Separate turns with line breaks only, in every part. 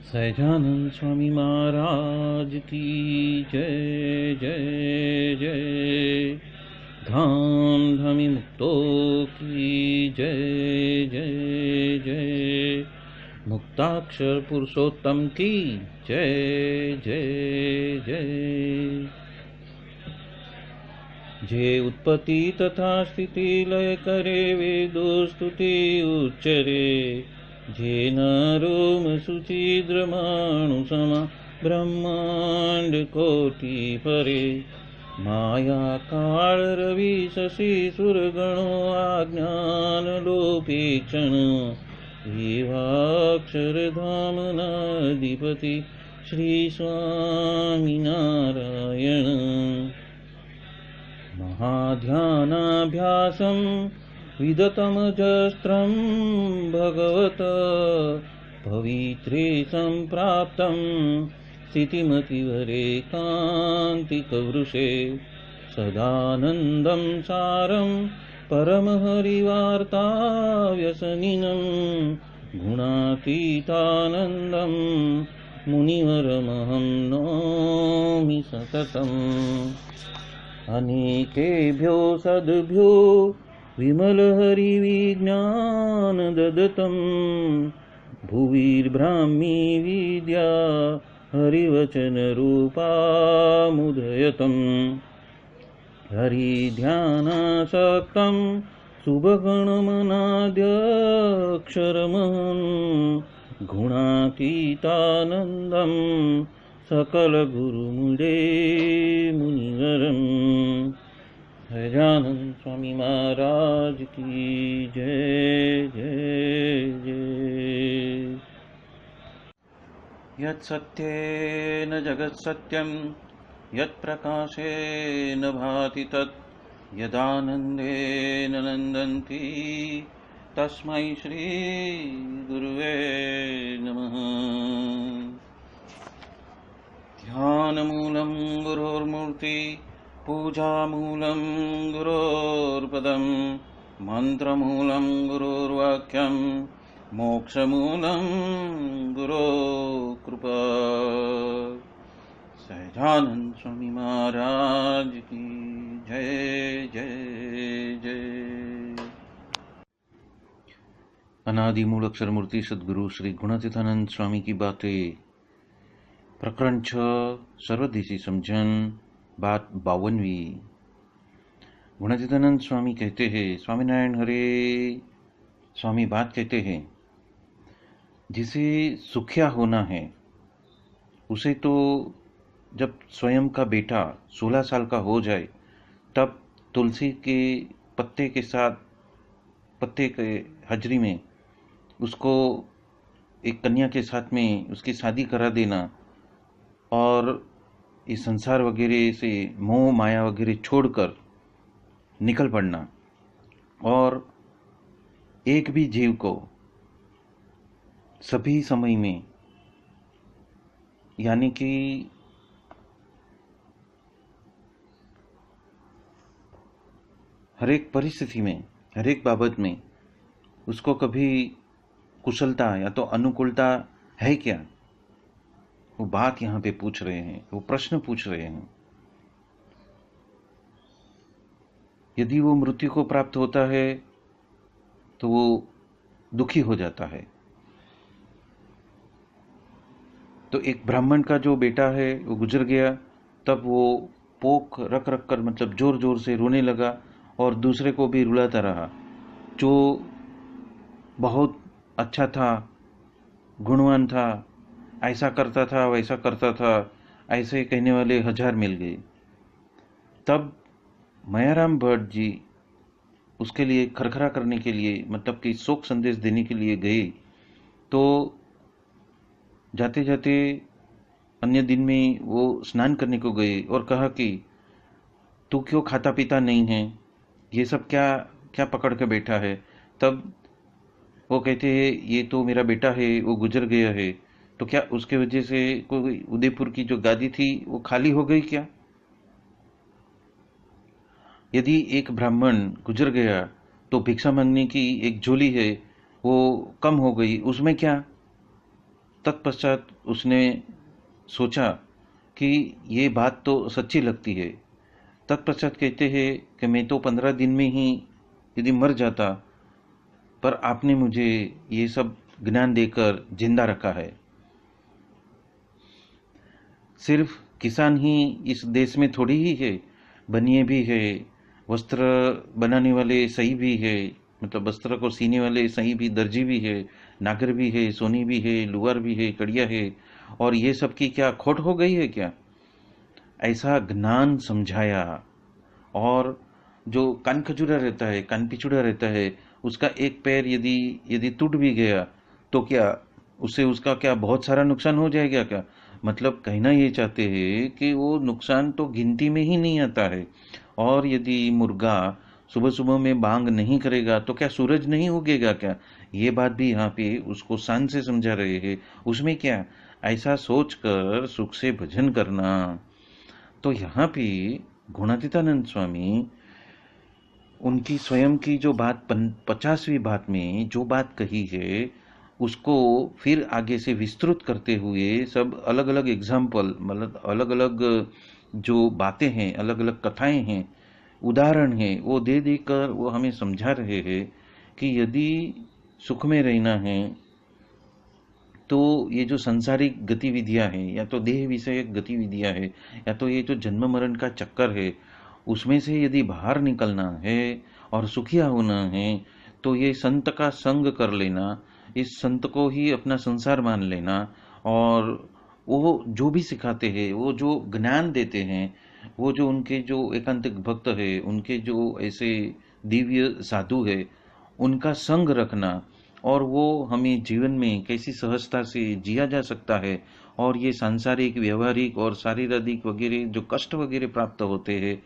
सहजानंद स्वामी महाराज की जय जय जय। धाम धमी मुक्तो की जय जय जय। मुक्ताक्षर पुरुषोत्तम की जय जय जय। जे उत्पत्ति तथा स्थिति लय करे वेदो स्तुति उच्चरे। जे नारोम सुचिद्रमाणु समा ब्रह्मांड कोटि परे। माया काल रवि शशि सुरगणो अज्ञान लोपेक्षण। एवाक्षरधाम नाधिपति श्री स्वामी नारायण। महाध्यानाभ्यासं विदतमजस्त्रं भगवत पवित्रे सम्प्राप्तं स्थितिमतिवरेकान्तिकवृषे। सदानन्दं सारं परमहरिवार्ताव्यसनिनं। गुणातीतानन्दं मुनिवरमहं नौमि सततम्। अनेकेभ्यो सद्भ्यो विमलहरिविज्ञान ददतं। भुविर्ब्राह्मी विद्या हरिवचनरूपामुदयतं। हरिध्यानासक्तं शुभगणमनाद्यक्षरमहं। गुणातीतानन्दं सकलगुरुमुरे मुनिवरम्। सहजानंद स्वामी महाराज की जय जय जय। यत्सत्येन जगत्सत्यं यत्प्रकाशेन भाति तत्। यदानन्देन नन्दन्ति तस्मै श्री गुरुवे नमः। ध्यानमूलं गुरोर्मूर्ति पूजामूलं गुरोर्पदं। मन्त्रमूलं गुरोर्वाक्यं मोक्षमूलं गुरोकृपा। सहजानंद स्वामी महाराज की जय जय जय। अनादि मूल अक्षर मूर्ति सद्गुरु श्री गुणातीतानंद स्वामी की बातें। प्रकरण 6 सर्वदेशी समझन। बात 52वीं। गुणातीतानंद स्वामी कहते हैं, स्वामीनारायण हरे स्वामी बात कहते हैं, जिसे सुखिया होना है उसे तो जब स्वयं का बेटा 16 साल का हो जाए तब तुलसी के पत्ते के साथ पत्ते के हजरी में उसको एक कन्या के साथ में उसकी शादी करा देना और इस संसार वगैरह से मोह माया वगैरह छोड़कर निकल पड़ना। और एक भी जीव को सभी समय में, यानी कि हर एक परिस्थिति में, हर एक बाबत में उसको कभी कुशलता या तो अनुकूलता है क्या, वो बात यहाँ पे पूछ रहे हैं, वो प्रश्न पूछ रहे हैं। यदि वो मृत्यु को प्राप्त होता है तो वो दुखी हो जाता है। तो एक ब्राह्मण का जो बेटा है वो गुजर गया, तब वो पोक रख रख कर मतलब जोर जोर से रोने लगा और दूसरे को भी रुलाता रहा। जो बहुत अच्छा था, गुणवान था, ऐसा करता था वैसा करता था, ऐसे कहने वाले 1000 मिल गए। तब मायाराम भट्ट जी उसके लिए खरखरा करने के लिए, मतलब कि शोक संदेश देने के लिए गए। तो जाते जाते अन्य दिन में वो स्नान करने को गए और कहा कि तू क्यों खाता पीता नहीं है, ये सब क्या क्या पकड़ के बैठा है। तब वो कहते हैं ये तो मेरा बेटा है, वो गुजर गया है, तो क्या उसके वजह से कोई उदयपुर की जो गादी थी वो खाली हो गई क्या। यदि एक ब्राह्मण गुजर गया तो भिक्षा मांगने की एक झोली है वो कम हो गई, उसमें क्या। तत्पश्चात उसने सोचा कि ये बात तो सच्ची लगती है। तत्पश्चात कहते हैं कि मैं तो 15 दिन में ही यदि मर जाता, पर आपने मुझे ये सब ज्ञान देकर जिंदा रखा है। सिर्फ किसान ही इस देश में थोड़ी ही है, बनिए भी है, वस्त्र बनाने वाले सही भी है, मतलब वस्त्र को सीने वाले सही भी दर्जी भी है, नागर भी है, सोनी भी है, लुहार भी है, कड़िया है। और ये सब की क्या खोट हो गई है क्या? ऐसा ज्ञान समझाया। और जो कान खजूरा रहता है, कान पिछुड़ा रहता है, उसका एक पैर यदि यदि टूट भी गया तो क्या उससे उसका क्या बहुत सारा नुकसान हो जाएगा क्या? मतलब कहना ये चाहते हैं कि वो नुकसान तो गिनती में ही नहीं आता है। और यदि मुर्गा सुबह सुबह में बांग नहीं करेगा तो क्या सूरज नहीं उगेगा क्या? ये बात भी यहाँ पे उसको शान से समझा रहे हैं। उसमें क्या, ऐसा सोच कर सुख से भजन करना। तो यहाँ पे गुणातीतानंद स्वामी उनकी स्वयं की जो बात 50वीं बात में जो बात कही है, उसको फिर आगे से विस्तृत करते हुए सब अलग अलग एग्जाम्पल, मतलब अलग अलग जो बातें हैं, अलग अलग कथाएं हैं, उदाहरण हैं, वो दे देकर वो हमें समझा रहे हैं कि यदि सुख में रहना है तो ये जो सांसारिक गतिविधियां हैं, या तो देह विषयक गतिविधियां हैं, या तो ये जो जन्म मरण का चक्कर है, उसमें से यदि बाहर निकलना है और सुखिया होना है, तो ये संत का संग कर लेना, इस संत को ही अपना संसार मान लेना। और वो जो भी सिखाते हैं, वो जो ज्ञान देते हैं, वो जो उनके जो एकांतिक भक्त है, उनके जो ऐसे दिव्य साधु है, उनका संग रखना, और वो हमें जीवन में कैसी सहजता से जिया जा सकता है, और ये सांसारिक, व्यवहारिक और शारीरिक वगैरह जो कष्ट वगैरह प्राप्त होते हैं,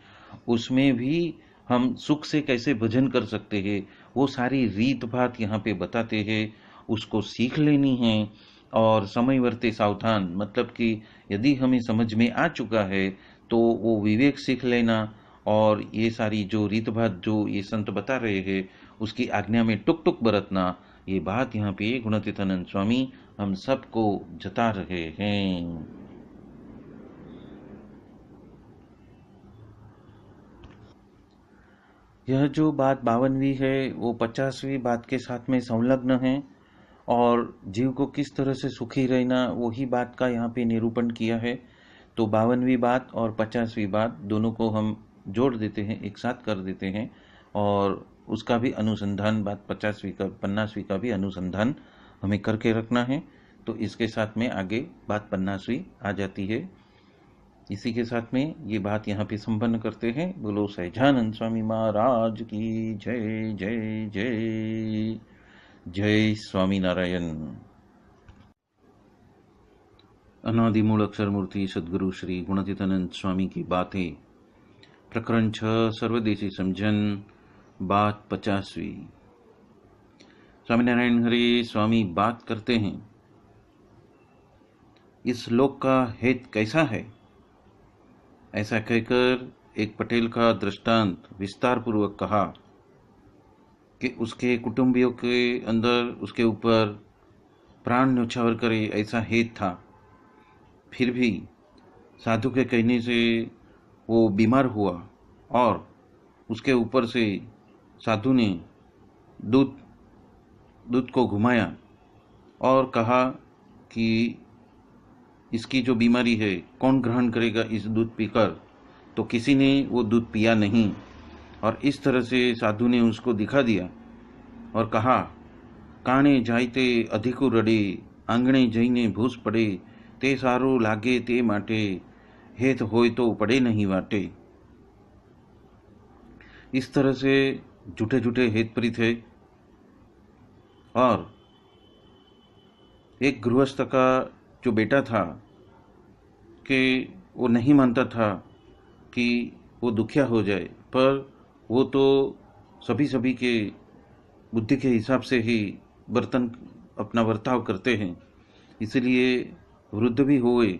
उसमें भी हम सुख से कैसे भजन कर सकते हैं, वो सारी रीत बात यहाँ पे बताते हैं। उसको सीख लेनी है। और समय वर्ते सावधान, मतलब कि यदि हमें समझ में आ चुका है तो वो विवेक सीख लेना, और ये सारी जो रीत बात जो ये संत बता रहे हैं, उसकी आज्ञा में टुक टुक बरतना। ये बात यहाँ पे गुणातीतानंद स्वामी हम सबको जता रहे हैं। यह जो बात 52वीं है वो 50वीं बात के साथ में संलग्न है, और जीव को किस तरह से सुखी रहना वही बात का यहाँ पे निरूपण किया है। तो 52वीं बात और 50वीं बात दोनों को हम जोड़ देते हैं, एक साथ कर देते हैं, और उसका भी अनुसंधान, बात 50वीं का 50वीं का भी अनुसंधान हमें करके रखना है। तो इसके साथ में आगे बात 50वीं आ जाती है। इसी के साथ में ये बात यहाँ पे संपन्न करते हैं। बोलो सहजानंद स्वामी महाराज की जय जय जय। जय स्वामी नारायण। अनादिमूल अक्षर मूर्ति सद्गुरु श्री गुणातीतानंद स्वामी की बातें, प्रकरण 6, सर्वदेशी समझन, बात 50वीं। स्वामीनारायण हरे स्वामी बात करते हैं, इस लोक का हेत कैसा है? ऐसा कहकर एक पटेल का दृष्टांत विस्तार पूर्वक कहा कि उसके कुटुंबियों के अंदर उसके ऊपर प्राण न्यौछावर करे ऐसा हेत था। फिर भी साधु के कहने से वो बीमार हुआ, और उसके ऊपर से साधु ने दूध दूध को घुमाया और कहा कि इसकी जो बीमारी है कौन ग्रहण करेगा इस दूध पीकर। तो किसी ने वो दूध पिया नहीं, और इस तरह से साधु ने उसको दिखा दिया और कहा, काणे जायते अधिकु रड़े, आंगणे जईने भूस पड़े, ते सारो लागे ते माटे, हेत होय तो पड़े नहीं वाटे। इस तरह से झूठे झूठे हेत प्रीत है। और एक गृहस्थ का जो बेटा था कि वो नहीं मानता था कि वो दुखिया हो जाए, पर वो तो सभी के बुद्धि के हिसाब से ही बर्तन अपना बर्ताव करते हैं। इसलिए वृद्ध भी हुए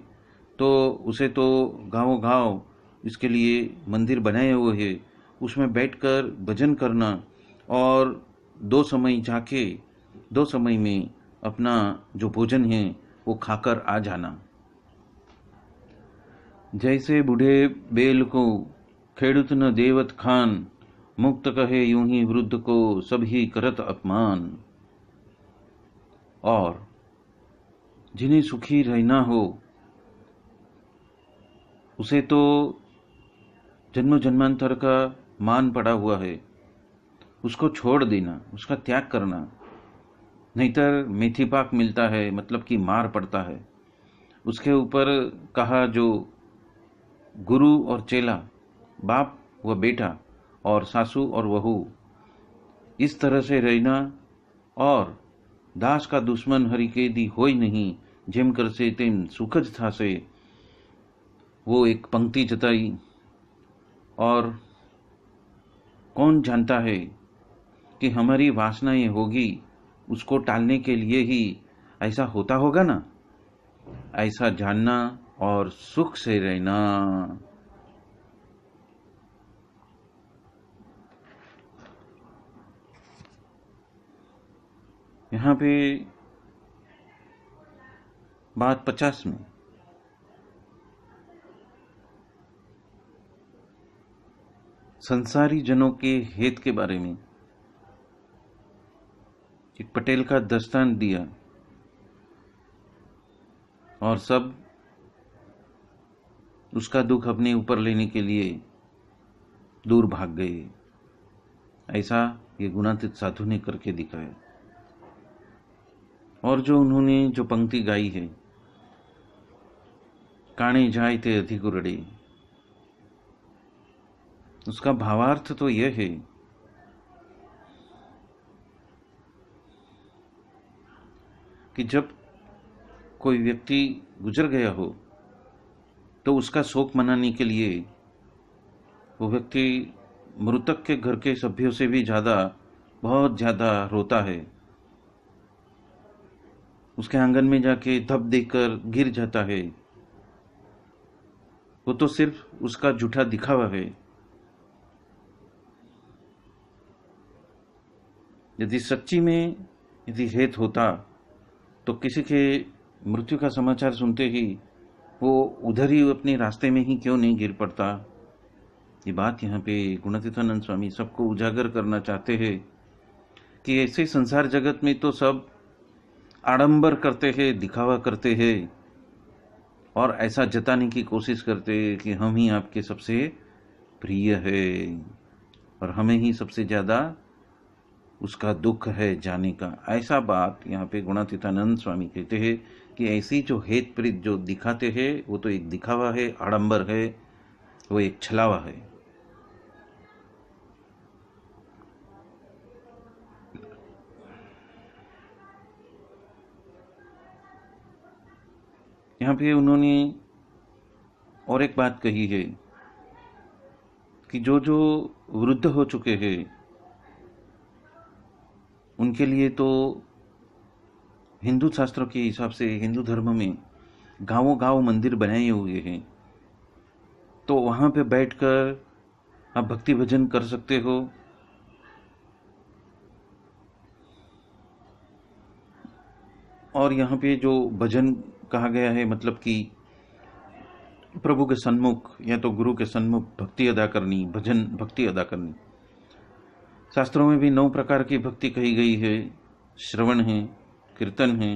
तो उसे तो गाँव गाँव इसके लिए मंदिर बनाए हुए हैं, उसमें बैठकर भजन करना, और 2 समय जाके 2 समय में अपना जो भोजन है वो खाकर आ जाना। जैसे बूढ़े बेल को खेडूत न देवत खान, मुक्त कहे यूं ही वृद्ध को सभी करत अपमान। और जिन्हें सुखी रहना हो उसे तो जन्म जन्मांतर का मान पड़ा हुआ है, उसको छोड़ देना, उसका त्याग करना, नहींतर मेथी पाक मिलता है, मतलब कि मार पड़ता है। उसके ऊपर कहा जो गुरु और चेला, बाप व बेटा और सासू और वहू, इस तरह से रहना। और दास का दुश्मन हरि के दी होई नहीं, जेम कर से तेम सुखज था से, वो एक पंक्ति जताई। और कौन जानता है कि हमारी वासनाएं होगी, उसको टालने के लिए ही ऐसा होता होगा ना। ऐसा जानना और सुख से रहना। यहाँ पे बात 50 में संसारी जनों के हित के बारे में एक पटेल का दस्तान दिया और सब उसका दुख अपने ऊपर लेने के लिए दूर भाग गए। ऐसा ये गुणातीत साधु ने करके दिखाया। और जो उन्होंने जो पंक्ति गाई है, काणे जाए ते अधिक उरड़े, उसका भावार्थ तो यह है कि जब कोई व्यक्ति गुजर गया हो तो उसका शोक मनाने के लिए वो व्यक्ति मृतक के घर के सभ्यों से भी बहुत ज़्यादा रोता है। उसके आंगन में जाके धप देकर गिर जाता है। वो तो सिर्फ उसका झूठा दिखावा है। यदि सच्ची में यदि हेत होता तो किसी के मृत्यु का समाचार सुनते ही वो उधर ही अपने रास्ते में ही क्यों नहीं गिर पड़ता। ये बात यहाँ पे गुणातीतानंद स्वामी सबको उजागर करना चाहते हैं कि ऐसे संसार जगत में तो सब आडंबर करते हैं, दिखावा करते हैं और ऐसा जताने की कोशिश करते हैं कि हम ही आपके सबसे प्रिय है और हमें ही सबसे ज़्यादा उसका दुख है जाने का। ऐसा बात यहाँ पे गुणातीतानंद स्वामी कहते हैं कि ऐसी जो हेत प्रीत जो दिखाते हैं वो तो एक दिखावा है, आडंबर है, वो एक छलावा है। यहाँ पे उन्होंने और एक बात कही है कि जो जो वृद्ध हो चुके हैं उनके लिए तो हिंदू शास्त्रों के हिसाब से हिंदू धर्म में गांवों गांव मंदिर बनाए हुए हैं, तो वहाँ पे बैठकर आप भक्ति भजन कर सकते हो। और यहाँ पे जो भजन कहा गया है, मतलब कि प्रभु के सन्मुख या तो गुरु के सन्मुख भक्ति अदा करनी, भजन भक्ति अदा करनी। शास्त्रों में भी 9 प्रकार की भक्ति कही गई है। श्रवण है, कीर्तन है,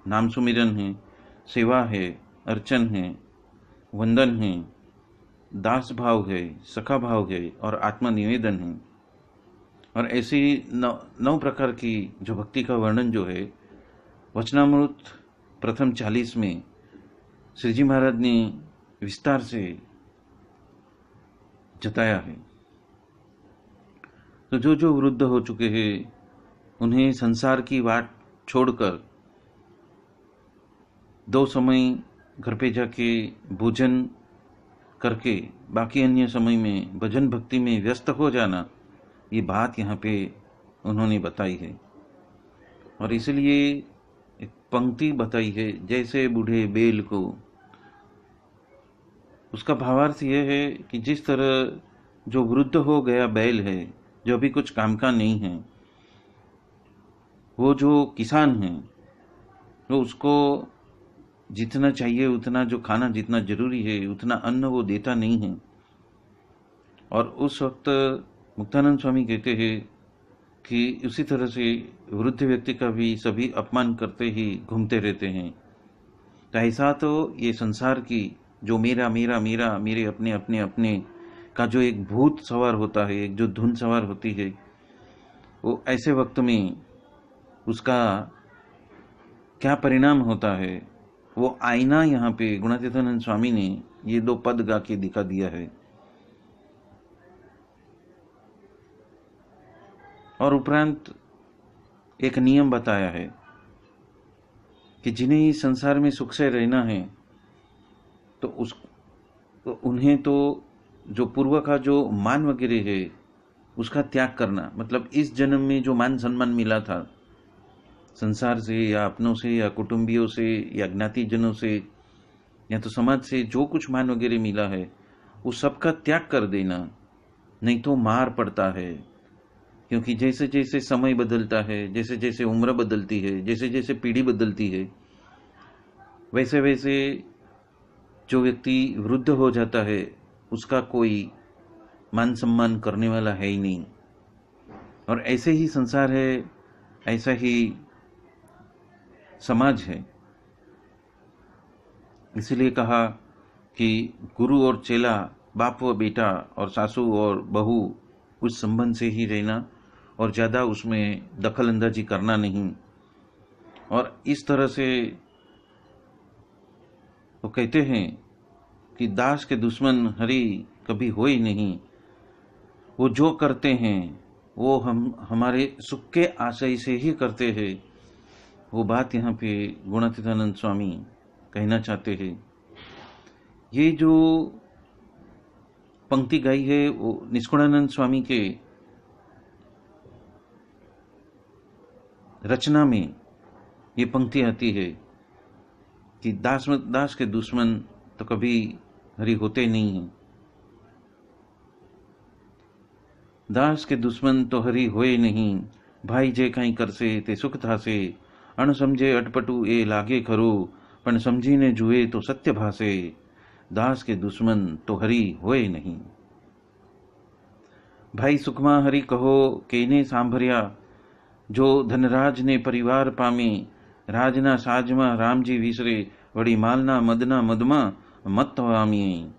नाम सुमिरन है, सेवा है, अर्चन है, वंदन है, दास भाव है, सखा भाव है और आत्मनिवेदन है। और ऐसी 9 प्रकार की जो भक्ति का वर्णन जो है वचनामृत प्रथम 40 में श्री जी महाराज ने विस्तार से जताया है। तो जो जो वृद्ध हो चुके हैं उन्हें संसार की वाट छोड़कर 2 समय घर पे जाके भोजन करके बाकी अन्य समय में भजन भक्ति में व्यस्त हो जाना, ये बात यहाँ पे उन्होंने बताई है। और इसलिए एक पंक्ति बताई है, जैसे बूढ़े बेल को। उसका भावार्थ यह है कि जिस तरह जो वृद्ध हो गया बैल है, जो अभी कुछ काम का नहीं है, वो जो किसान है वो उसको जितना चाहिए उतना, जो खाना जितना जरूरी है उतना अन्न वो देता नहीं है। और उस वक्त मुक्तानंद स्वामी कहते हैं कि उसी तरह से वृद्ध व्यक्ति का भी सभी अपमान करते ही घूमते रहते हैं। तो ऐसा तो ये संसार की जो मेरा मेरा मेरा, मेरे अपने अपने अपने का जो एक भूत सवार होता है, एक जो धुन सवार होती है, वो ऐसे वक्त में उसका क्या परिणाम होता है, वो आईना यहाँ पे गुणातीतानंद स्वामी ने ये दो पद गा के दिखा दिया है। और उपरांत एक नियम बताया है कि जिन्हें इस संसार में सुख से रहना है तो उन्हें तो जो पूर्व का जो मान वगैरह है उसका त्याग करना, मतलब इस जन्म में जो मान सम्मान मिला था संसार से या अपनों से या कुटुंबियों से या ज्ञातिजनों से या तो समाज से जो कुछ मान वगैरह मिला है वो सबका त्याग कर देना, नहीं तो मार पड़ता है। क्योंकि जैसे जैसे समय बदलता है, जैसे जैसे उम्र बदलती है, जैसे जैसे पीढ़ी बदलती है, वैसे वैसे जो व्यक्ति वृद्ध हो जाता है उसका कोई मान सम्मान करने वाला है ही नहीं। और ऐसे ही संसार है, ऐसा ही समाज है। इसीलिए कहा कि गुरु और चेला, बाप व बेटा और सासू और बहू, उस संबंध से ही रहना और ज़्यादा उसमें दखल अंदाजी करना नहीं। और इस तरह से वो कहते हैं कि दास के दुश्मन हरि कभी हो ही नहीं। वो जो करते हैं वो हम हमारे सुख के आशय से ही करते हैं। वो बात यहाँ पे गुणातीतानंद स्वामी कहना चाहते हैं। ये जो पंक्ति गाई है वो निष्कुणानंद स्वामी के रचना में ये पंक्ति आती है कि दास के दुश्मन तो कभी हरि होते नहीं हैं। दास के दुश्मन तो हरि होए नहीं, भाई जे कहीं करसे ते सुख थासे, अण समझे अटपटू ए लागे खरो, पण समझीने जुए तो सत्य भासे, दास के दुश्मन तो हरि होए नहीं। भाई सुखमा हरि कहो केने सांभर्या, जो धनराज ने परिवार पामे, राजना साजमा राम जी विसरे, वड़ी मालना मदना मदमा मत वामी,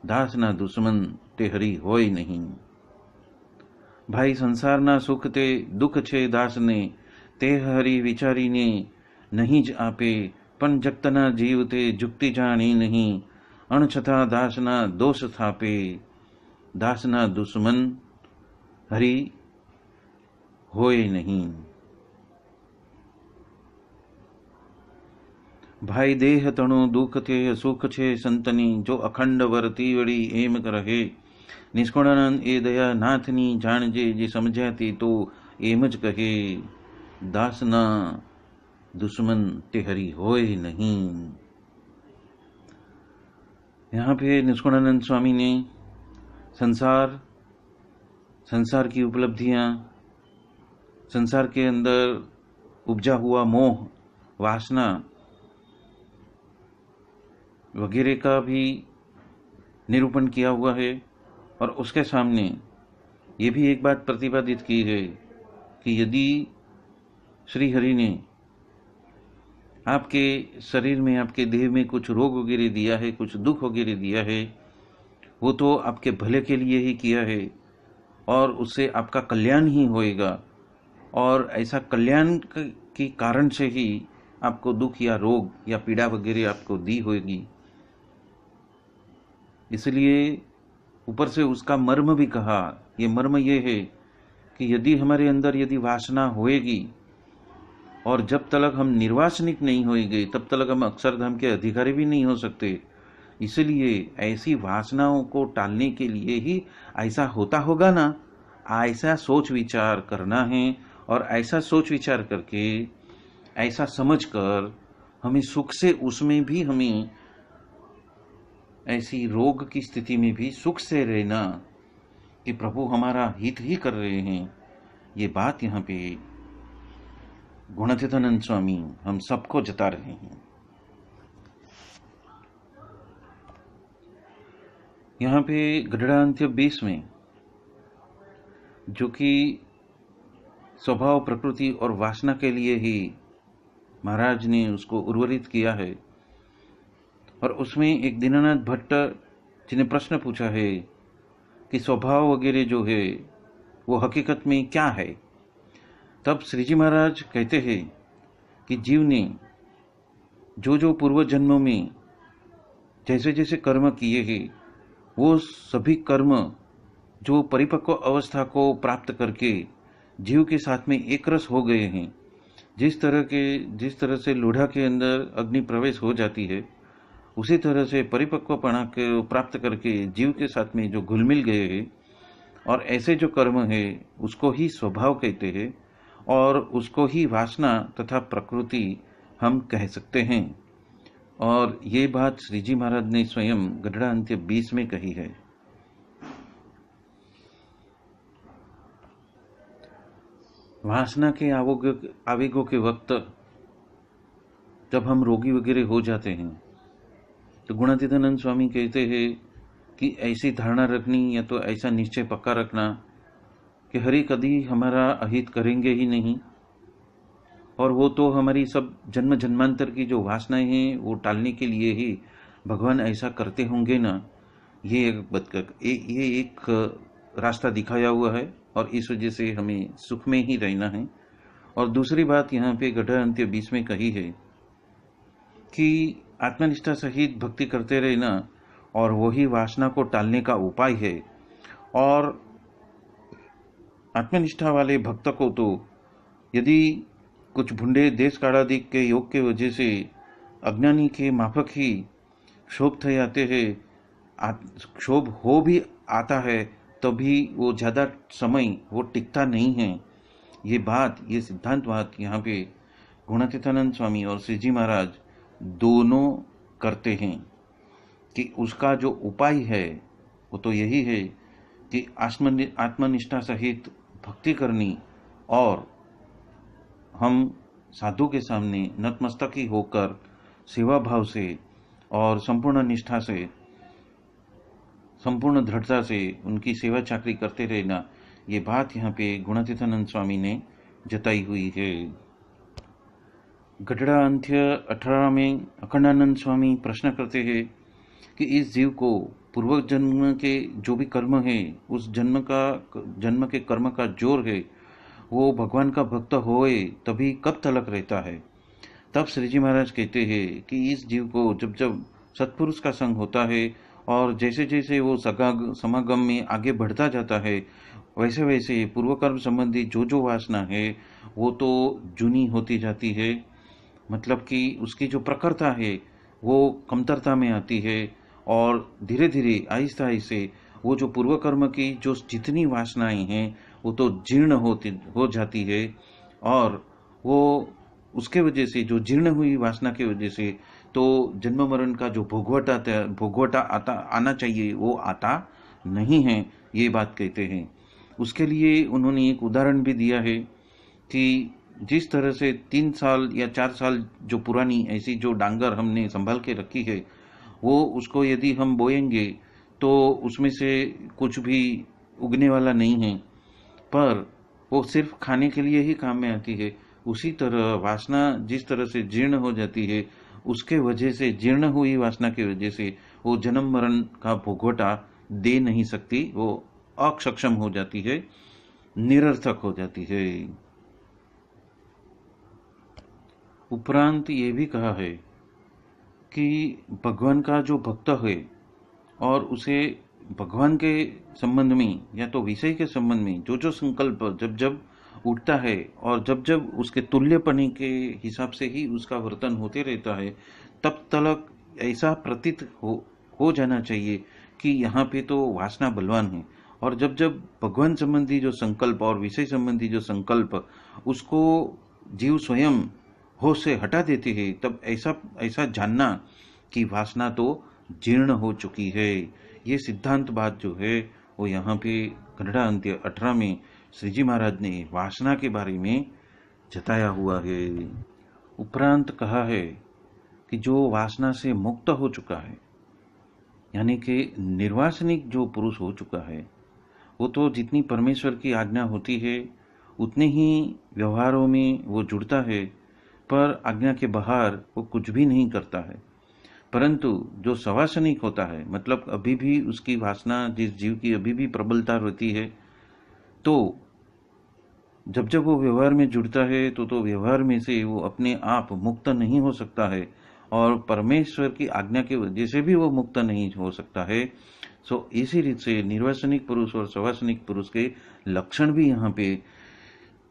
दास ना दुश्मन ते हरि होय नहीं। भाई संसार ना सुख ते दुख छे दास ने, ते हरि विचारी ने नहीं ज आपे, पण जगतना जीव ते जुक्ति जानी नहीं, अण छथा दास ना दोष थापे, दास ना दुश्मन हरि होए नहीं। भाई देह तणु दुख थे सुख छे संतनी, जो अखंड वरती वड़ी एम रहे, निष्कुणानंद ए दया नाथनी जाणजे, जे समझाती तो एम ज कहे, दास ना दुश्मन ते हरि होए नहीं। यहाँ पे निष्कुणानंद स्वामी ने संसार की उपलब्धियां, संसार के अंदर उपजा हुआ मोह, वासना वगैरह का भी निरूपण किया हुआ है। और उसके सामने ये भी एक बात प्रतिपादित की है कि यदि श्री हरि ने आपके शरीर में, आपके देह में कुछ रोग वगैरह दिया है, कुछ दुख वगैरह दिया है, वो तो आपके भले के लिए ही किया है और उससे आपका कल्याण ही होएगा। और ऐसा कल्याण के कारण से ही आपको दुख या रोग या पीड़ा वगैरह आपको दी होगी। इसलिए ऊपर से उसका मर्म भी कहा। ये मर्म ये है कि यदि हमारे अंदर यदि वासना होएगी और जब तक हम निर्वासनिक नहीं होएंगे तब तक हम अक्षरधाम के अधिकारी भी नहीं हो सकते। इसलिए ऐसी वासनाओं को टालने के लिए ही ऐसा होता होगा ना, ऐसा सोच विचार करना है। और ऐसा सोच विचार करके, ऐसा समझकर हमें सुख से, उसमें भी हमें ऐसी रोग की स्थिति में भी सुख से रहना कि प्रभु हमारा हित ही कर रहे हैं। ये बात यहाँ पे गुणातीतानंद स्वामी हम सबको जता रहे हैं। यहाँ पे गढ़ड़ा 20 में, जो कि स्वभाव, प्रकृति और वासना के लिए ही महाराज ने उसको उर्वरित किया है, और उसमें एक दीनानाथ भट्ट जी ने प्रश्न पूछा है कि स्वभाव वगैरह जो है वो हकीकत में क्या है। तब श्रीजी महाराज कहते हैं कि जीव ने जो जो पूर्व जन्मों में जैसे जैसे कर्म किए हैं, वो सभी कर्म जो परिपक्व अवस्था को प्राप्त करके जीव के साथ में एक रस हो गए हैं। जिस तरह से लोढ़ा के अंदर अग्नि प्रवेश हो जाती है, उसी तरह से परिपक्वपना को प्राप्त करके जीव के साथ में जो घुल मिल गए हैं, और ऐसे जो कर्म है उसको ही स्वभाव कहते हैं, और उसको ही वासना तथा प्रकृति हम कह सकते हैं। और ये बात श्रीजी महाराज ने स्वयं गढ़ड़ा 20 में कही है। वासना के आवेगों के वक्त जब हम रोगी वगैरह हो जाते हैं, तो गुणातीतानंद स्वामी कहते हैं कि ऐसी धारणा रखनी या तो ऐसा निश्चय पक्का रखना कि हरि कभी हमारा अहित करेंगे ही नहीं, और वो तो हमारी सब जन्म जन्मांतर की जो वासनाएं हैं वो टालने के लिए ही भगवान ऐसा करते होंगे ना। ये एक रास्ता दिखाया हुआ है, और इस वजह से हमें सुख में ही रहना है। और दूसरी बात यहाँ पे गढ़ड़ा 20 में कही है कि आत्मनिष्ठा सहित भक्ति करते रहना, और वही वासना को टालने का उपाय है। और आत्मनिष्ठा वाले भक्त को तो यदि कुछ भुंडे देश कालादीक के योग के वजह से अज्ञानी के माफक ही क्षोभ थे आते हैं, क्षोभ हो भी आता है, तभी वो ज़्यादा समय वो टिकता नहीं है। ये सिद्धांत बात यहाँ पे गुणातीतानंद स्वामी और श्रीजी महाराज दोनों करते हैं कि उसका जो उपाय है वो तो यही है कि आत्मनिष्ठा सहित भक्ति करनी, और हम साधु के सामने नतमस्तकी होकर सेवा भाव से और संपूर्ण निष्ठा से, संपूर्ण दृढ़ता से उनकी सेवा चाकरी करते रहना। ये बात यहाँ पे गुणातीतानंद स्वामी ने जताई हुई है। गढ़ड़ा 18 में अखंडानंद स्वामी प्रश्न करते हैं कि इस जीव को पूर्व जन्म के जो भी कर्म है, उस जन्म के कर्म का जोर है, वो भगवान का भक्त होए तभी कब तलक रहता है। तब श्रीजी महाराज कहते हैं कि इस जीव को जब जब सत्पुरुष का संग होता है, और जैसे जैसे वो समागम में आगे बढ़ता जाता है, वैसे वैसे पूर्व कर्म संबंधी जो जो वासना है वो तो जूनी होती जाती है। मतलब कि उसकी जो प्रखरता है वो कमतरता में आती है, और धीरे धीरे आहिस्ते आहिस्ते वो जो पूर्व कर्म की जो जितनी वासनाएं हैं वो तो जीर्ण हो जाती है। और वो उसके वजह से, जो जीर्ण हुई वासना की वजह से, तो जन्म मरण का जो भोगवटा आना चाहिए वो आता नहीं है। ये बात कहते हैं। उसके लिए उन्होंने एक उदाहरण भी दिया है कि जिस तरह से 3 साल या 4 साल जो पुरानी ऐसी जो डांगर हमने संभाल के रखी है, वो उसको यदि हम बोएंगे तो उसमें से कुछ भी उगने वाला नहीं है, पर वो सिर्फ खाने के लिए ही काम में आती है। उसी तरह वासना जिस तरह से जीर्ण हो जाती है, उसके वजह से, जीर्ण हुई वासना की वजह से वो जन्म मरण का भोगवटा दे नहीं सकती, वो अक्षम हो जाती है, निरर्थक हो जाती है। उपरांत ये भी कहा है कि भगवान का जो भक्त है और उसे भगवान के संबंध में या तो विषय के संबंध में जो जो संकल्प जब जब उठता है, और जब जब उसके तुल्यपने के हिसाब से ही उसका वर्तन होते रहता है, तब तक ऐसा प्रतीत हो जाना चाहिए कि यहाँ पे तो वासना बलवान है। और जब जब भगवान संबंधी जो संकल्प और विषय संबंधी जो संकल्प उसको जीव स्वयं होश से हटा देते हैं, तब ऐसा जानना कि वासना तो जीर्ण हो चुकी है। ये सिद्धांत बात जो है वो यहाँ पे गढ़ड़ा 18 में श्रीजी महाराज ने वासना के बारे में जताया हुआ है। उपरांत कहा है कि जो वासना से मुक्त हो चुका है, यानी कि निर्वासनिक जो पुरुष हो चुका है वो तो जितनी परमेश्वर की आज्ञा होती है उतने ही व्यवहारों में वो जुड़ता है, पर आज्ञा के बाहर वो कुछ भी नहीं करता है। परंतु जो सवासनिक होता है, मतलब अभी भी उसकी वासना जिस जीव की अभी भी प्रबलता रहती है, तो जब जब वो व्यवहार में जुड़ता है तो व्यवहार में से वो अपने आप मुक्त नहीं हो सकता है, और परमेश्वर की आज्ञा की वजह से भी वो मुक्त नहीं हो सकता है। सो इसी रीत से निर्वासनिक पुरुष और सवासनिक पुरुष के लक्षण भी यहाँ पे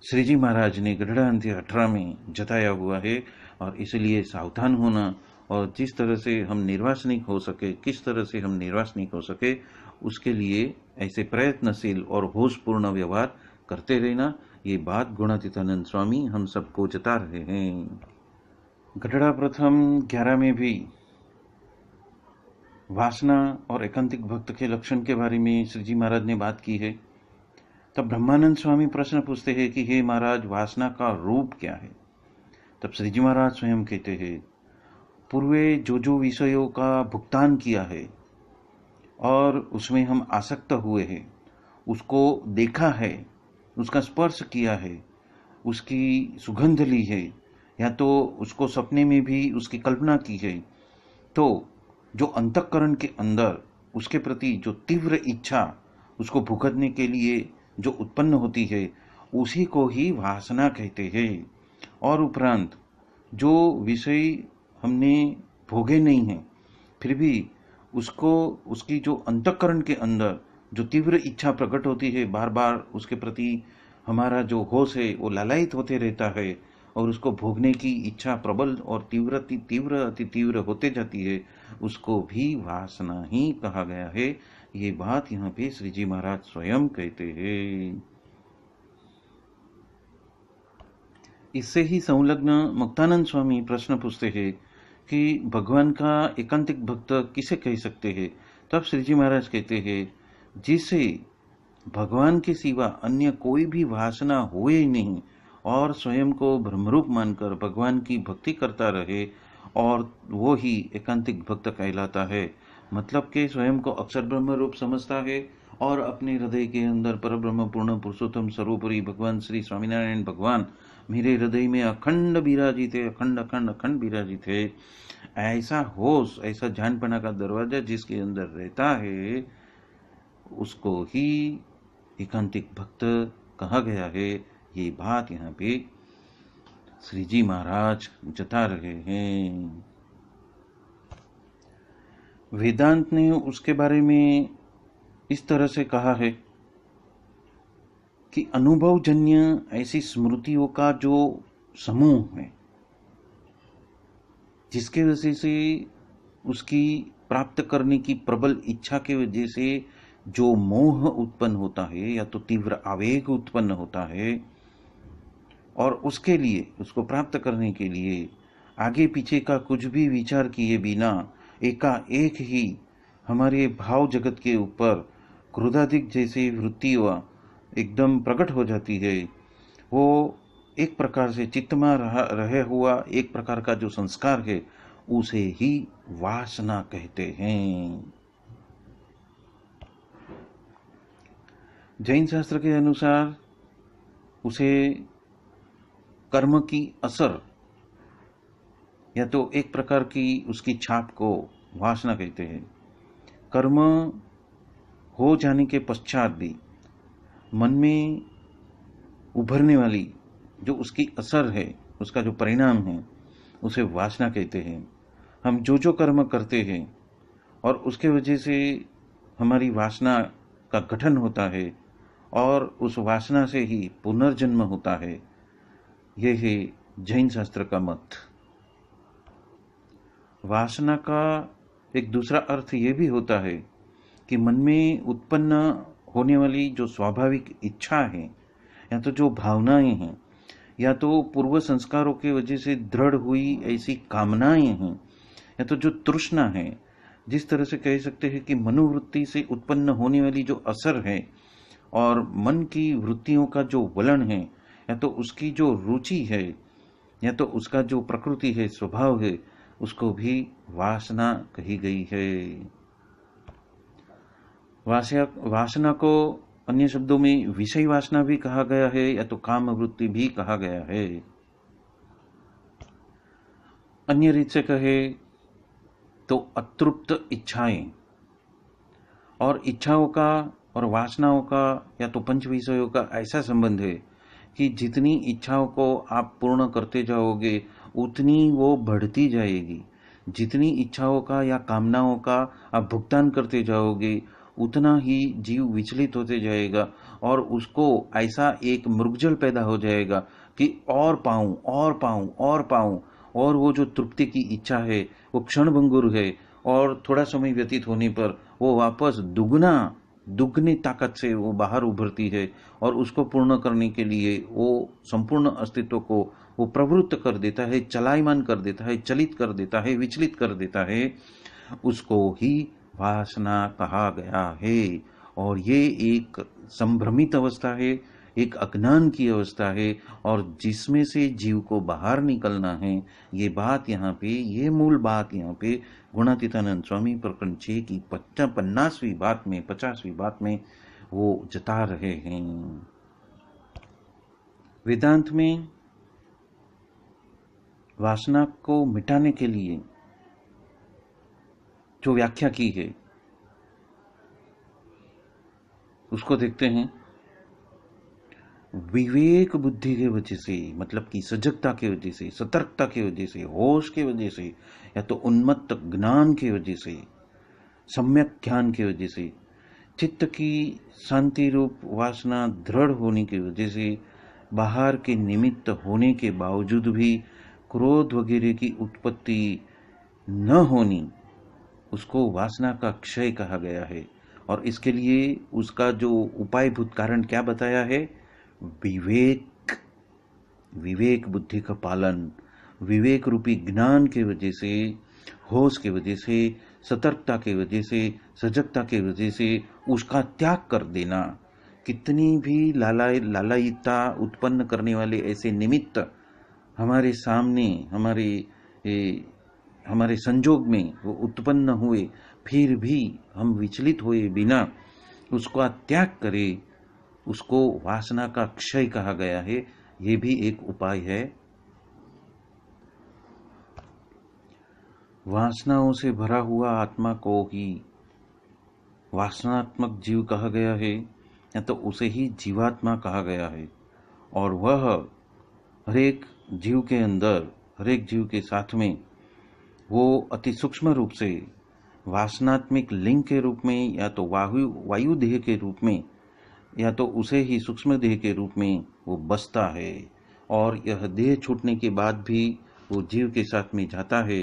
श्री जी महाराज ने गढ़ांध्य 18 में जताया हुआ है। और इसलिए सावधान होना, और जिस तरह से हम निर्वासनिक हो सके, किस तरह से हम निर्वासनिक हो सके, उसके लिए ऐसे प्रयत्नशील और होशपूर्ण व्यवहार करते रहना, ये बात गुणातीतानंद स्वामी हम सबको जता रहे हैं। गढ़ड़ा प्रथम 11 में भी वासना और एकांतिक भक्त के लक्षण के बारे में श्री जी महाराज ने बात की है। तब ब्रह्मानंद स्वामी प्रश्न पूछते हैं कि हे महाराज, वासना का रूप क्या है? तब श्री जी महाराज स्वयं कहते हैं, पूर्वे जो जो विषयों का भुगतान किया है और उसमें हम आसक्त हुए हैं, उसको देखा है, उसका स्पर्श किया है, उसकी सुगंध ली है, या तो उसको सपने में भी उसकी कल्पना की है, तो जो अंतःकरण के अंदर उसके प्रति जो तीव्र इच्छा उसको भुगतने के लिए जो उत्पन्न होती है, उसी को ही वासना कहते हैं। और उपरांत जो विषय हमने भोगे नहीं हैं, फिर भी उसको, उसकी जो अंतःकरण के अंदर जो तीव्र इच्छा प्रकट होती है, बार बार उसके प्रति हमारा जो होश है वो लालायित होते रहता है, और उसको भोगने की इच्छा प्रबल और तीव्र अति तीव्र होते जाती है, उसको भी वासना ही कहा गया है। ये बात यहाँ पे श्री जी महाराज स्वयं कहते हैं। इससे ही संलग्न मुक्तानंद स्वामी प्रश्न पूछते हैं कि भगवान का एकांतिक भक्त किसे कह सकते हैं? तब श्री जी महाराज कहते हैं, जिसे भगवान के सिवा अन्य कोई भी वासना हुए ही नहीं और स्वयं को ब्रह्मरूप मानकर भगवान की भक्ति करता रहे, और वो ही एकांतिक भक्त कहलाता है। मतलब कि स्वयं को अक्षर ब्रह्म रूप समझता है और अपने हृदय के अंदर परब्रह्म पूर्ण पुरुषोत्तम सर्वोपरि भगवान श्री स्वामीनारायण भगवान मेरे हृदय में अखंड विराजित है, अखंड अखंड अखंड विराजित है। ऐसा होश, ऐसा जानपना का दरवाजा जिसके अंदर रहता है, उसको ही एकांतिक भक्त कहा गया है। ये बात यहाँ पे श्री जी महाराज जता रहे हैं। वेदांत ने उसके बारे में इस तरह से कहा है कि अनुभवजन्य ऐसी स्मृतियों का जो समूह है, जिसके वजह से उसकी प्राप्त करने की प्रबल इच्छा के वजह से जो मोह उत्पन्न होता है या तो तीव्र आवेग उत्पन्न होता है, और उसके लिए, उसको प्राप्त करने के लिए आगे पीछे का कुछ भी विचार किए बिना एकाएक ही हमारे भाव जगत के ऊपर क्रोधाधिक जैसी वृत्तियाँ एकदम प्रकट हो जाती है। वो एक प्रकार से चित्त में रहे हुआ एक प्रकार का जो संस्कार है, उसे ही वासना कहते हैं। जैन शास्त्र के अनुसार उसे कर्म की असर या तो एक प्रकार की उसकी छाप को वासना कहते हैं। कर्म हो जाने के पश्चात भी मन में उभरने वाली जो उसकी असर है, उसका जो परिणाम है, उसे वासना कहते हैं। हम जो जो कर्म करते हैं और उसके वजह से हमारी वासना का गठन होता है और उस वासना से ही पुनर्जन्म होता है, यह है जैन शास्त्र का मत। वासना का एक दूसरा अर्थ यह भी होता है कि मन में उत्पन्न होने वाली जो स्वाभाविक इच्छा है या तो जो भावनाएं हैं या तो पूर्व संस्कारों के वजह से दृढ़ हुई ऐसी कामनाएं हैं या तो जो तृष्णा है, जिस तरह से कह सकते हैं कि मनोवृत्ति से उत्पन्न होने वाली जो असर है और मन की वृत्तियों का जो वलन है या तो उसकी जो रुचि है या तो उसका जो प्रकृति है, स्वभाव है, उसको भी वासना कही गई है। वासना को अन्य शब्दों में विषय वासना भी कहा गया है या तो काम वृत्ति भी कहा गया है। अन्य रीत से कहे तो अतृप्त इच्छाएं, और इच्छाओं का और वासनाओं का या तो पंच विषयों का ऐसा संबंध है कि जितनी इच्छाओं को आप पूर्ण करते जाओगे उतनी वो बढ़ती जाएगी। जितनी इच्छाओं का या कामनाओं का आप भुगतान करते जाओगे उतना ही जीव विचलित होते जाएगा और उसको ऐसा एक मृगजल पैदा हो जाएगा कि और पाऊं और पाऊं और पाऊं, और वो जो तृप्ति की इच्छा है वो क्षणभंगुर है और थोड़ा समय व्यतीत होने पर वो वापस दुगनी ताकत से वो बाहर उभरती है और उसको पूर्ण करने के लिए वो संपूर्ण अस्तित्व को वो प्रवृत्त कर देता है, चलायमान कर देता है, चलित कर देता है, विचलित कर देता है। उसको ही वासना कहा गया है। और ये एक संभ्रमित अवस्था है, एक अज्ञान की अवस्था है और जिसमें से जीव को बाहर निकलना है। ये बात यहाँ पे, ये मूल बात यहाँ पे गुणातीतानंद स्वामी प्रकरण 6 की 50वीं बात में वो जता रहे हैं। वेदांत में वासना को मिटाने के लिए जो व्याख्या की है उसको देखते हैं। विवेक बुद्धि के वजह से, मतलब कि सजगता की वजह से, सतर्कता की वजह से, होश की वजह से या तो उन्मत्त ज्ञान की वजह से, सम्यक ज्ञान की वजह से, चित्त की शांति रूप वासना दृढ़ होने की वजह से, बाहर के निमित्त होने के बावजूद भी क्रोध वगैरह की उत्पत्ति न होनी, उसको वासना का क्षय कहा गया है। और इसके लिए उसका जो उपायभूत कारण क्या बताया है? विवेक बुद्धि का पालन, विवेक रूपी ज्ञान के वजह से, होश के वजह से, सतर्कता के वजह से, सजगता के वजह से उसका त्याग कर देना। कितनी भी लालायिता उत्पन्न करने वाले ऐसे निमित्त हमारे सामने, हमारे संजोग में वो उत्पन्न हुए, फिर भी हम विचलित हुए बिना उसका त्याग करें, उसको वासना का क्षय कहा गया है। ये भी एक उपाय है। वासनाओं से भरा हुआ आत्मा को ही वासनात्मक जीव कहा गया है या तो उसे ही जीवात्मा कहा गया है। और वह हरेक जीव के अंदर, हरेक जीव के साथ में वो अति सूक्ष्म रूप से वासनात्मक लिंग के रूप में या तो वायु देह के रूप में या तो उसे ही सूक्ष्म देह के रूप में वो बसता है। और यह देह छूटने के बाद भी वो जीव के साथ में जाता है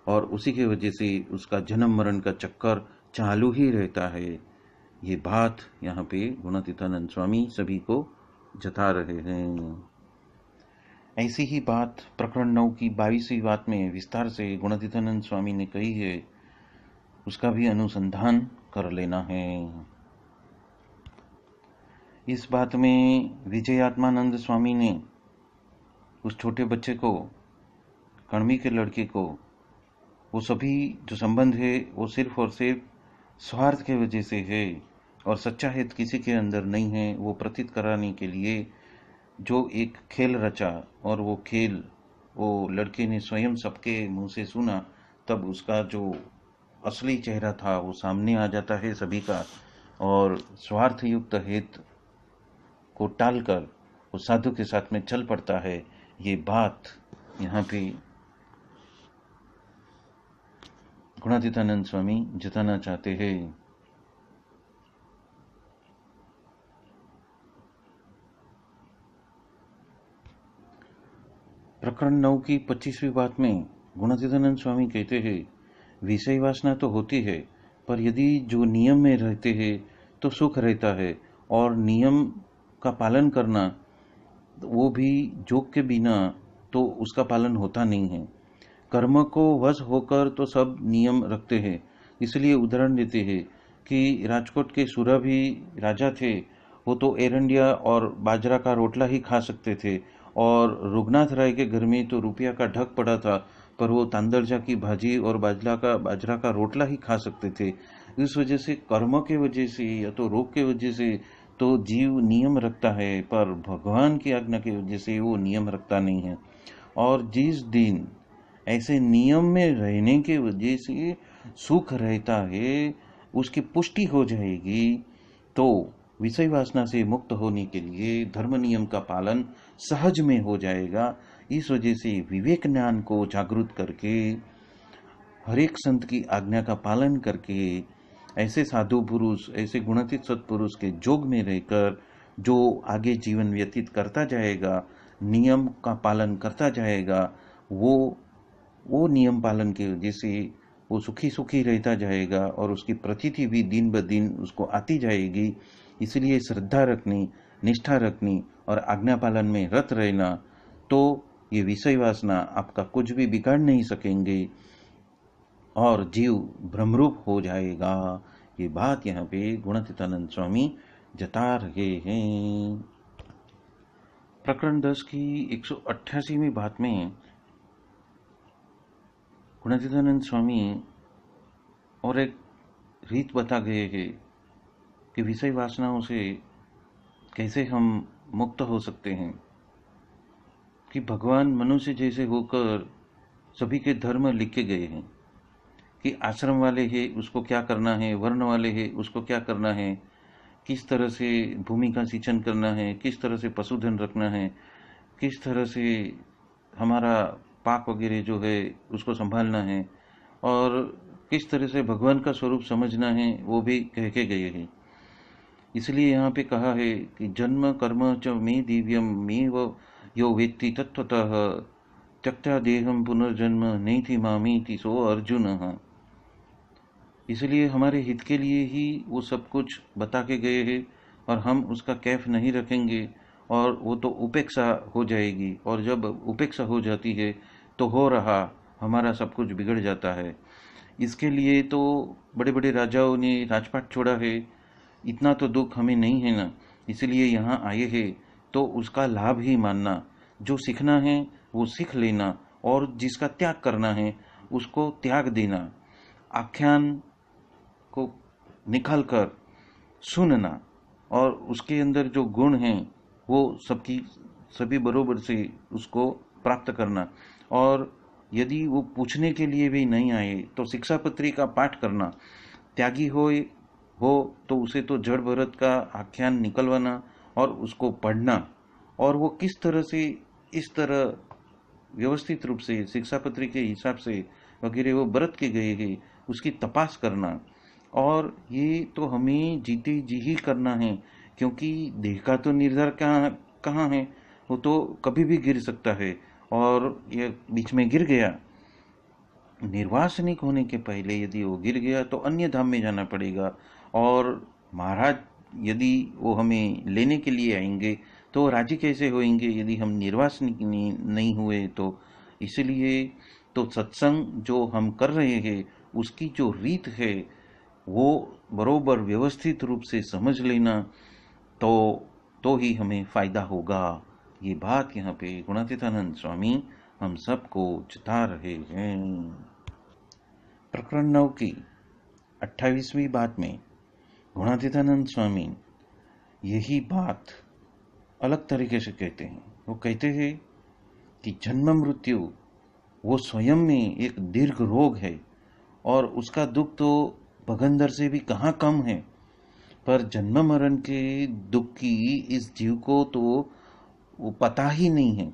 और उसी की वजह से उसका जन्म मरण का चक्कर चालू ही रहता है। ये बात यहाँ पे गुणातीतानंद स्वामी सभी को जता रहे हैं। ऐसी ही बात प्रकरण 9 की 22वीं बात में विस्तार से गुणातीतानंद स्वामी ने कही है, उसका भी अनुसंधान कर लेना है। इस बात में विजयात्मानंद स्वामी ने उस छोटे बच्चे को, कणवी के लड़के को, वो सभी जो संबंध है वो सिर्फ और सिर्फ स्वार्थ के वजह से है और सच्चा हित किसी के अंदर नहीं है, वो प्रतीत कराने के लिए जो एक खेल रचा, और वो खेल वो लड़के ने स्वयं सबके मुंह से सुना, तब उसका जो असली चेहरा था वो सामने आ जाता है सभी का, और स्वार्थ युक्त हित को टालकर वो साधु के साथ में चल पड़ता है। ये बात यहाँ पे गुणातीतानंद स्वामी जताना चाहते हैं। प्रकरण 9 की 25वीं बात में गुणातीतानंद स्वामी कहते हैं, विषय वासना तो होती है, पर यदि जो नियम में रहते हैं तो सुख रहता है, और नियम का पालन करना वो भी जोग के बिना तो उसका पालन होता नहीं है। कर्म को वश होकर तो सब नियम रखते हैं। इसलिए उदाहरण देते हैं कि राजकोट के सुरभि राजा थे, वो तो एरंडिया और बाजरा का रोटला ही खा सकते थे, और रघुनाथ राय के घर में तो रुपया का ढक पड़ा था, पर वो तांदलजा की भाजी और बाजरा का रोटला ही खा सकते थे। इस वजह से कर्म के वजह से या तो रोग के वजह से तो जीव नियम रखता है, पर भगवान की आज्ञा की वजह से वो नियम रखता नहीं है। और जिस दिन ऐसे नियम में रहने के वजह से सुख रहता है, उसकी पुष्टि हो जाएगी, तो विषय वासना से मुक्त होने के लिए धर्म नियम का पालन सहज में हो जाएगा। इस वजह से विवेक ज्ञान को जागृत करके, हर एक संत की आज्ञा का पालन करके, ऐसे साधु पुरुष, ऐसे गुणातीत सत्पुरुष के जोग में रहकर जो आगे जीवन व्यतीत करता जाएगा, नियम का पालन करता जाएगा, वो नियम पालन की वजह से वो सुखी सुखी रहता जाएगा और उसकी प्रतीति भी दिन ब दिन उसको आती जाएगी। इसलिए श्रद्धा रखनी, निष्ठा रखनी और आज्ञा पालन में रत रहना, तो ये विषय वासना आपका कुछ भी बिगाड़ नहीं सकेंगे और जीव भ्रमरूप हो जाएगा। ये बात यहाँ पे गुणातीतानंद स्वामी जता रहे हैं। प्रकरण 10 की 188वीं बात में गुणातीतानंद स्वामी और एक रीत बता गए हैं कि विषय वासनाओं से कैसे हम मुक्त हो सकते हैं। कि भगवान मनुष्य जैसे होकर सभी के धर्म लिखे गए हैं कि आश्रम वाले हैं उसको क्या करना है, वर्ण वाले हैं उसको क्या करना है, किस तरह से भूमि का सिंचन करना है, किस तरह से पशुधन रखना है, किस तरह से हमारा पाक वगैरह जो है उसको संभालना है, और किस तरह से भगवान का स्वरूप समझना है, वो भी कह के गए हैं। इसलिए यहाँ पे कहा है कि जन्म कर्म च मे दिव्यम मे व यो वेत्ति तत्वतः त्यक्त्या देहम पुनर्जन्म नेति मामीति सो अर्जुन। इसलिए हमारे हित के लिए ही वो सब कुछ बता के गए हैं और हम उसका कैफ नहीं रखेंगे और वो तो उपेक्षा हो जाएगी, और जब उपेक्षा हो जाती है तो हो रहा हमारा सब कुछ बिगड़ जाता है। इसके लिए तो बड़े बड़े राजाओं ने राजपाट छोड़ा है, इतना तो दुख हमें नहीं है ना, इसलिए यहाँ आए हैं तो उसका लाभ ही मानना, जो सीखना है वो सीख लेना और जिसका त्याग करना है उसको त्याग देना, आख्यान को निकाल कर सुनना और उसके अंदर जो गुण हैं वो सभी बरोबर से उसको प्राप्त करना। और यदि वो पूछने के लिए भी नहीं आए तो शिक्षापत्री का पाठ करना, त्यागी हो तो उसे तो जड़ भरत का आख्यान निकलवाना और उसको पढ़ना, और वो किस तरह से इस तरह व्यवस्थित रूप से शिक्षापत्री के हिसाब से वगैरह वो बरत के गए हैं उसकी तपास करना। और ये तो हमें जीते जी ही करना है, क्योंकि देह का तो निर्धार कहाँ है, वो तो कभी भी गिर सकता है, और ये बीच में गिर गया, निर्वासनिक होने के पहले यदि वो गिर गया तो अन्य धाम में जाना पड़ेगा, और महाराज यदि वो हमें लेने के लिए आएंगे तो राजी कैसे होंगे यदि हम निर्वासनिक नहीं हुए। तो इसलिए तो सत्संग जो हम कर रहे हैं उसकी जो रीत है वो बरोबर व्यवस्थित रूप से समझ लेना, तो ही हमें फायदा होगा। ये बात यहाँ पे गुणातीतानंद स्वामी हम सबको जता रहे हैं। प्रकरण 9 की 28वीं बात में गुणातीतानंद स्वामी यही बात अलग तरीके से कहते हैं। वो कहते हैं कि जन्म मृत्यु वो स्वयं में एक दीर्घ रोग है और उसका दुख तो भगंदर से भी कहाँ कम है, पर जन्म मरण के दुख की इस जीव को तो वो पता ही नहीं है,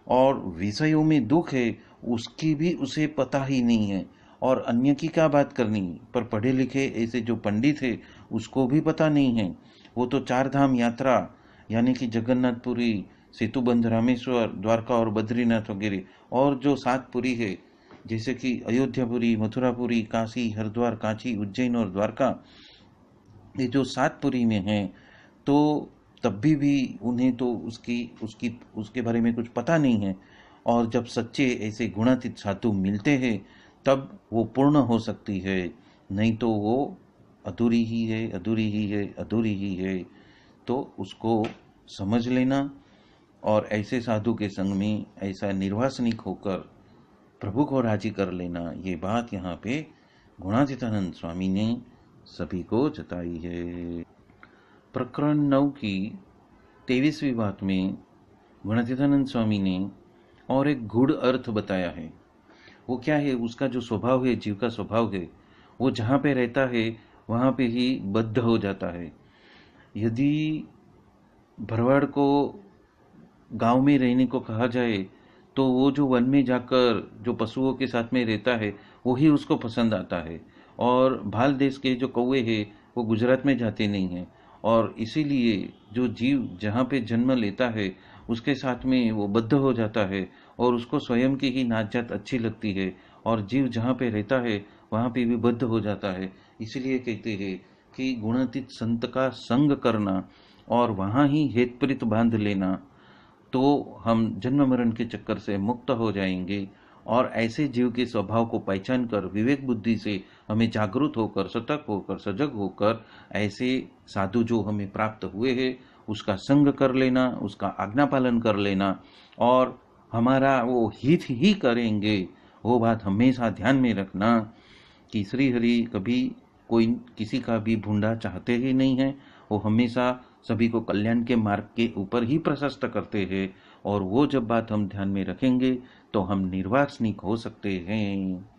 और विषयों में दुख है उसकी भी उसे पता ही नहीं है, और अन्य की क्या बात करनी, पर पढ़े लिखे ऐसे जो पंडित है उसको भी पता नहीं है। वो तो चार धाम यात्रा यानी कि जगन्नाथपुरी, सेतुबंध, रामेश्वर, द्वारका और बद्रीनाथ वगैरह, और जो 7 पुरी है जैसे कि अयोध्यापुरी, मथुरापुरी, काशी, हरिद्वार, कांची, उज्जैन और द्वारका, ये जो 7 पुरी में हैं, तो तब भी उन्हें तो उसके बारे में कुछ पता नहीं है, और जब सच्चे ऐसे गुणातीत साधु मिलते हैं तब वो पूर्ण हो सकती है, नहीं तो वो अधूरी ही है, अधूरी ही है, अधूरी ही है। तो उसको समझ लेना और ऐसे साधु के संग में ऐसा निर्वासनिक होकर प्रभु को राजी कर लेना, ये बात यहाँ पे गुणातीतानंद स्वामी ने सभी को जताई है। प्रकरण 9 की 23वीं बात में गुणातीतानंद स्वामी ने और एक गूढ़ अर्थ बताया है। वो क्या है? उसका जो स्वभाव है, जीव का स्वभाव है, वो जहाँ पे रहता है वहाँ पे ही बद्ध हो जाता है। यदि भरवाड़ को गांव में रहने को कहा जाए तो वो जो वन में जाकर जो पशुओं के साथ में रहता है वही उसको पसंद आता है। और भाल देश के जो कौवे हैं वो गुजरात में जाते नहीं हैं। और इसीलिए जो जीव जहाँ पे जन्म लेता है उसके साथ में वो बद्ध हो जाता है और उसको स्वयं की ही नात जात अच्छी लगती है। और जीव जहाँ पे रहता है वहाँ पे भी बद्ध हो जाता है। इसीलिए कहते हैं कि गुणातीत संत का संग करना और वहाँ ही हेतप्रीत बांध लेना, तो हम जन्म मरण के चक्कर से मुक्त हो जाएंगे। और ऐसे जीव के स्वभाव को पहचान कर विवेक बुद्धि से हमें जागरूक होकर, सतर्क होकर, सजग होकर ऐसे साधु जो हमें प्राप्त हुए हैं उसका संग कर लेना, उसका आज्ञा पालन कर लेना और हमारा वो हित ही करेंगे। वो बात हमेशा ध्यान में रखना कि श्री हरि कभी कोई किसी का भी भूंडा चाहते ही नहीं है। वो हमेशा सभी को कल्याण के मार्ग के ऊपर ही प्रशस्त करते हैं। और वो जब बात हम ध्यान में रखेंगे तो हम निर्वासनिक हो सकते हैं।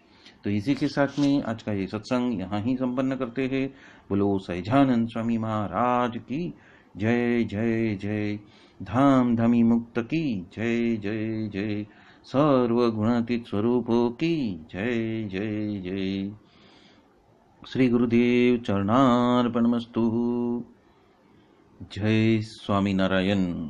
तो इसी के साथ में आज का ये सत्संग यहाँ ही संपन्न करते हैं। बोलो सहजानंद स्वामी महाराज की जय जय जय। धाम धमी मुक्त की जय जय जय। सर्व गुणातीत स्वरूपों की जय जय जय। श्री गुरुदेव चरणार्पणमस्तु। जय स्वामीनारायण।